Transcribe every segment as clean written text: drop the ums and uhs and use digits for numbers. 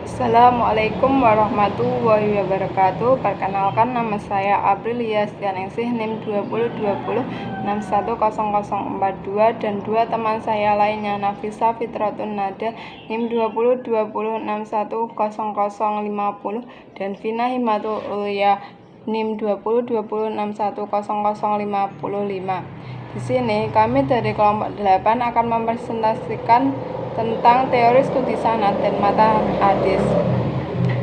Assalamualaikum warahmatullahi wabarakatuh. Perkenalkan, nama saya April Yastianingsih, NIM 2020610042, dan dua teman saya lainnya, Nafisa Fitratun Nada, NIM 2020610050, dan Vina Himatul Ulya, NIM 2020610055. Di sini kami dari kelompok 8 akan mempresentasikan tentang teori studi sanad dan matan hadis.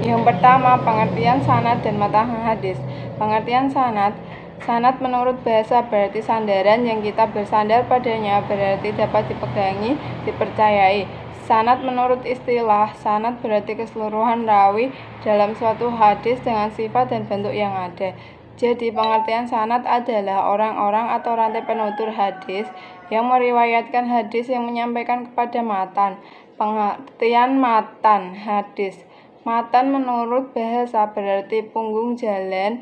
Yang pertama, pengertian sanad dan matan hadis. Pengertian sanad. Sanad menurut bahasa berarti sandaran yang kita bersandar padanya, berarti dapat dipegangi, dipercayai. Sanad menurut istilah, sanad berarti keseluruhan rawi dalam suatu hadis dengan sifat dan bentuk yang ada. Jadi pengertian sanad adalah orang-orang atau rantai penutur hadis yang meriwayatkan hadis yang menyampaikan kepada matan. Pengertian matan hadis. Matan menurut bahasa berarti punggung jalan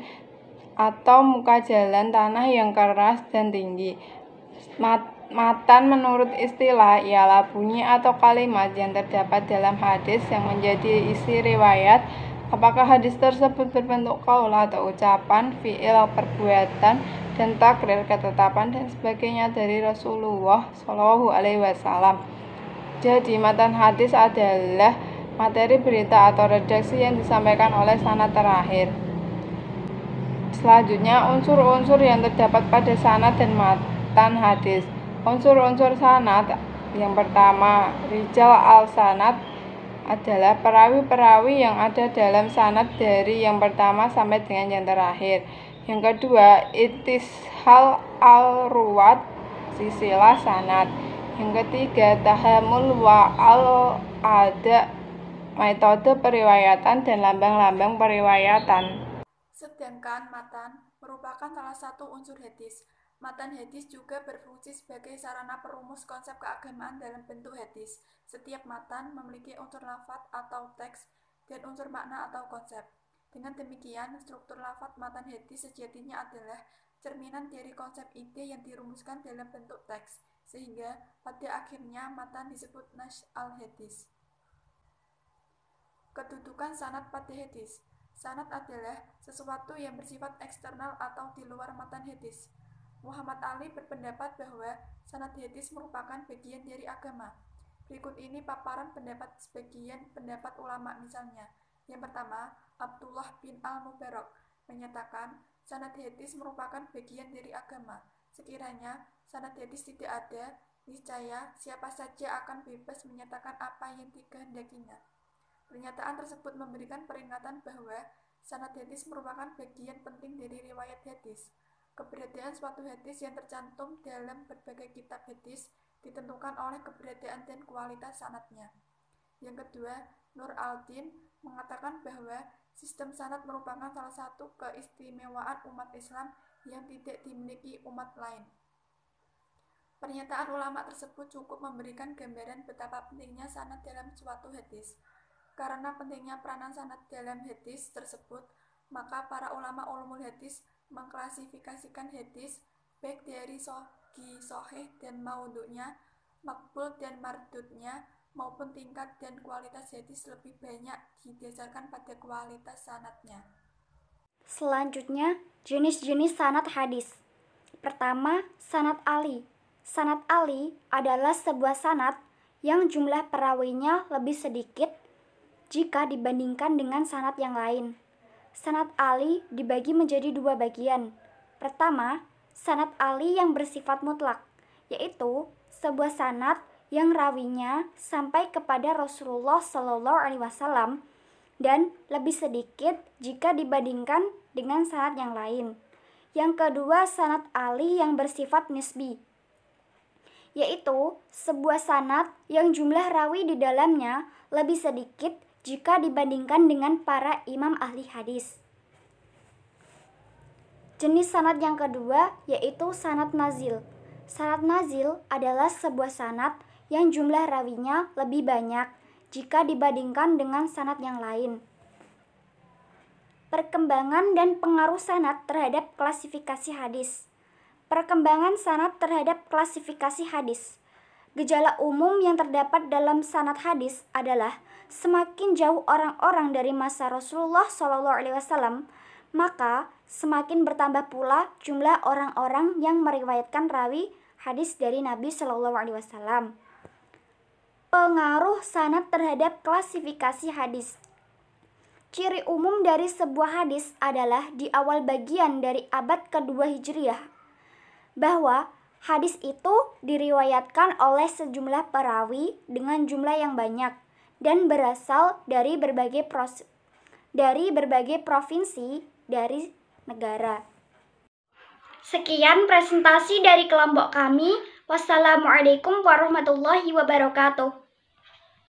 atau muka jalan tanah yang keras dan tinggi. Matan menurut istilah ialah bunyi atau kalimat yang terdapat dalam hadis yang menjadi isi riwayat. Apakah hadis tersebut berbentuk qaul atau ucapan, fi'il, perbuatan, dan takrir, ketetapan, dan sebagainya dari Rasulullah SAW. Jadi, matan hadis adalah materi berita atau redaksi yang disampaikan oleh sanad terakhir. Selanjutnya, unsur-unsur yang terdapat pada sanad dan matan hadis. Unsur-unsur sanad yang pertama, rijal al-sanad adalah perawi-perawi yang ada dalam sanad dari yang pertama sampai dengan yang terakhir. Yang kedua, itishal al-ruwat, silsilah sanad. Yang ketiga, tahamul wa al-ada, metode periwayatan dan lambang-lambang periwayatan. Sedangkan matan merupakan salah satu unsur hadis. Matan hadis juga berfungsi sebagai sarana perumus konsep keagamaan dalam bentuk hadis. Setiap matan memiliki unsur lafadz atau teks dan unsur makna atau konsep. Dengan demikian, struktur lafadz matan hadis sejatinya adalah cerminan dari konsep ide yang dirumuskan dalam bentuk teks, sehingga pada akhirnya matan disebut nas al-hadis. Kedudukan sanad pada hadis. Sanad adalah sesuatu yang bersifat eksternal atau di luar matan hadis. Muhammad Ali berpendapat bahwa sanad hadis merupakan bagian dari agama. Berikut ini paparan pendapat sebagian pendapat ulama misalnya. Yang pertama, Abdullah bin al-Mubarak menyatakan sanad hadis merupakan bagian dari agama. Sekiranya sanad hadis tidak ada, niscaya siapa saja akan bebas menyatakan apa yang dikehendakinya. Pernyataan tersebut memberikan peringatan bahwa sanad hadis merupakan bagian penting dari riwayat hadis. Keberadaan suatu hadis yang tercantum dalam berbagai kitab hadis ditentukan oleh keberadaan dan kualitas sanadnya. Yang kedua, Nur al-Din mengatakan bahwa sistem sanad merupakan salah satu keistimewaan umat Islam yang tidak dimiliki umat lain. Pernyataan ulama tersebut cukup memberikan gambaran betapa pentingnya sanad dalam suatu hadis. Karena pentingnya peranan sanad dalam hadis tersebut, maka para ulama ulumul hadis mengklasifikasikan hadis baik dari sahih dan maudhu'nya, makbul dan mardudnya, maupun tingkat dan kualitas hadis lebih banyak didasarkan pada kualitas sanadnya. Selanjutnya, jenis-jenis sanad hadis. Pertama, sanad Ali. Sanad Ali adalah sebuah sanad yang jumlah perawinya lebih sedikit jika dibandingkan dengan sanad yang lain. Sanad Ali dibagi menjadi dua bagian. Pertama, sanad Ali yang bersifat mutlak, yaitu sebuah sanad yang rawinya sampai kepada Rasulullah SAW dan lebih sedikit jika dibandingkan dengan sanad yang lain. Yang kedua, sanad Ali yang bersifat nisbi, yaitu sebuah sanad yang jumlah rawi di dalamnya lebih sedikit jika dibandingkan dengan para imam ahli hadis. Jenis sanad yang kedua yaitu sanad nazil. Sanad nazil adalah sebuah sanad yang jumlah rawinya lebih banyak jika dibandingkan dengan sanad yang lain. Perkembangan dan pengaruh sanad terhadap klasifikasi hadis. Perkembangan sanad terhadap klasifikasi hadis. Gejala umum yang terdapat dalam sanad hadis adalah semakin jauh orang-orang dari masa Rasulullah SAW, maka semakin bertambah pula jumlah orang-orang yang meriwayatkan rawi hadis dari Nabi SAW. Pengaruh sanad terhadap klasifikasi hadis. Ciri umum dari sebuah hadis adalah di awal bagian dari abad kedua Hijriah, bahwa hadis itu diriwayatkan oleh sejumlah perawi dengan jumlah yang banyak dan berasal dari berbagai provinsi dari negara. Sekian presentasi dari kelompok kami. Wassalamualaikum warahmatullahi wabarakatuh.